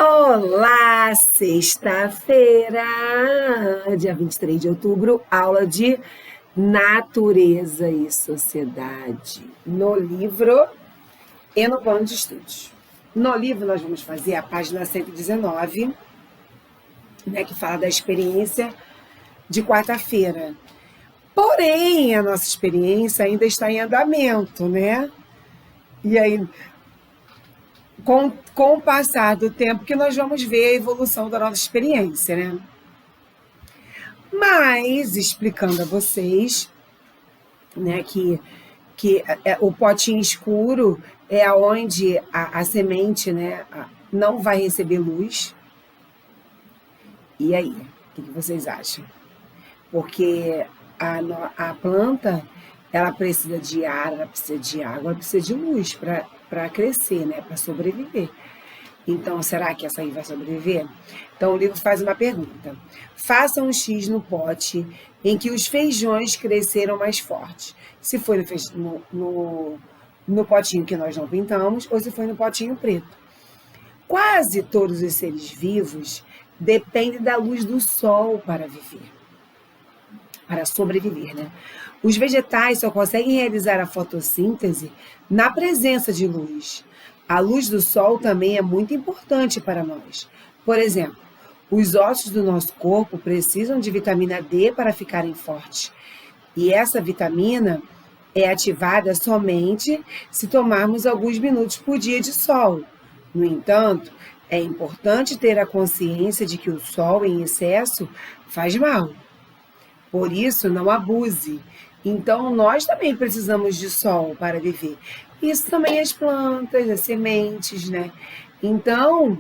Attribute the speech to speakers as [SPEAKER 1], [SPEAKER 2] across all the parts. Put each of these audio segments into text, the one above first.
[SPEAKER 1] Olá, sexta-feira, dia 23 de outubro, aula de Natureza e Sociedade, no livro e no plano de estudos. No livro nós vamos fazer a página 119, né, que fala da experiência de quarta-feira. Porém, a nossa experiência ainda está em andamento, né? E aí, com o passar do tempo que nós vamos ver a evolução da nossa experiência, né? Mas, explicando a vocês, né, que o potinho escuro é onde a semente, né, não vai receber luz. E aí, o que vocês acham? Porque a planta, ela precisa de ar, ela precisa de água, ela precisa de luz para crescer, né, para sobreviver. Então, será que essa aí vai sobreviver? Então, o livro faz uma pergunta. Faça um X no pote em que os feijões cresceram mais fortes. Se foi no potinho que nós não pintamos ou se foi no potinho preto. Quase todos os seres vivos dependem da luz do sol para viver. Para sobreviver, né? Os vegetais só conseguem realizar a fotossíntese na presença de luz. A luz do sol também é muito importante para nós. Por exemplo, os ossos do nosso corpo precisam de vitamina D para ficarem fortes. E essa vitamina é ativada somente se tomarmos alguns minutos por dia de sol. No entanto, é importante ter a consciência de que o sol em excesso faz mal. Por isso, não abuse. Então, nós também precisamos de sol para viver. Isso também as plantas, as sementes, né? Então,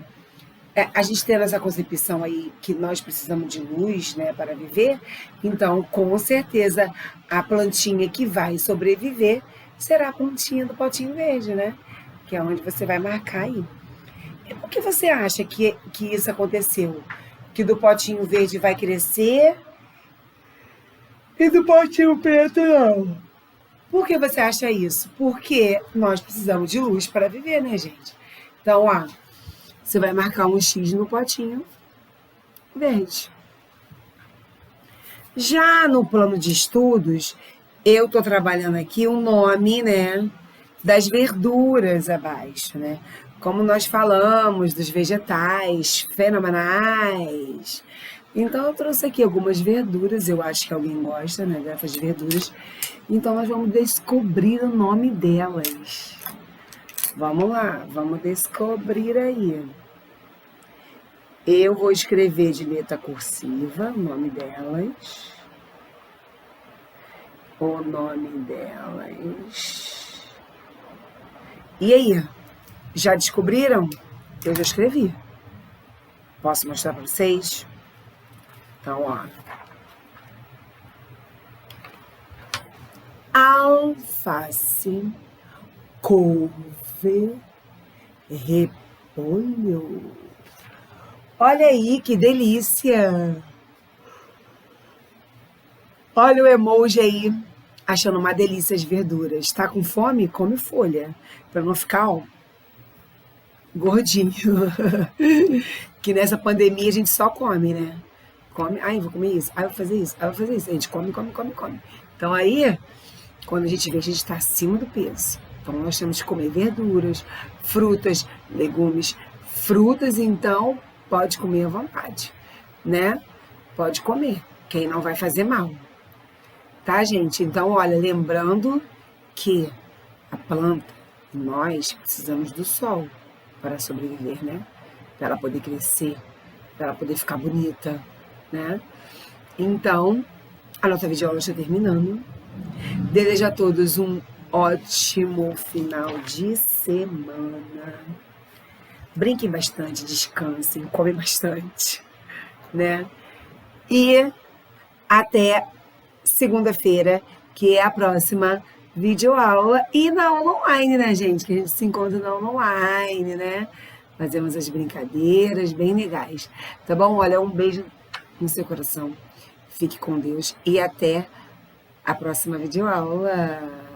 [SPEAKER 1] a gente tendo essa concepção aí que nós precisamos de luz, né, para viver, então, com certeza, a plantinha que vai sobreviver será a plantinha do potinho verde, né? Que é onde você vai marcar aí. E por que você acha que isso aconteceu? Que do potinho verde vai crescer e do potinho preto não? Por que você acha isso? Porque nós precisamos de luz para viver, né, gente? Então, você vai marcar um X no potinho verde. Já no plano de estudos, eu estou trabalhando aqui o nome, né, das verduras abaixo, né? Como nós falamos dos vegetais fenomenais. Então, eu trouxe aqui algumas verduras, eu acho que alguém gosta, né, dessas verduras. Então, nós vamos descobrir o nome delas. Vamos lá, vamos descobrir aí. Eu vou escrever de letra cursiva o nome delas. O nome delas. E aí, já descobriram? Eu já escrevi. Posso mostrar para vocês? Então, alface, couve, repolho. Olha aí, que delícia! Olha o emoji aí, achando uma delícia as verduras. Tá com fome? Come folha, para não ficar, gordinho. Que nessa pandemia a gente só come, né? Come, ai, vou comer isso, ai, vou fazer isso, ai, vou fazer isso. A gente come. Então aí, quando a gente vê, a gente está acima do peso. Então nós temos que comer verduras, frutas, legumes. Frutas, então, pode comer à vontade, né? Pode comer, que aí não vai fazer mal. Tá, gente? Então, olha, lembrando que a planta, nós precisamos do sol para sobreviver, né? Para ela poder crescer, para ela poder ficar bonita, né? Então, a nossa videoaula está terminando. Desejo a todos um ótimo final de semana. Brinquem bastante, descansem, comem bastante, né? E até segunda-feira, que é a próxima videoaula. E na aula online, né, gente? Que a gente se encontra na aula online, né? Fazemos as brincadeiras bem legais. Tá bom? Olha, um beijo no seu coração. Fique com Deus e até a próxima videoaula.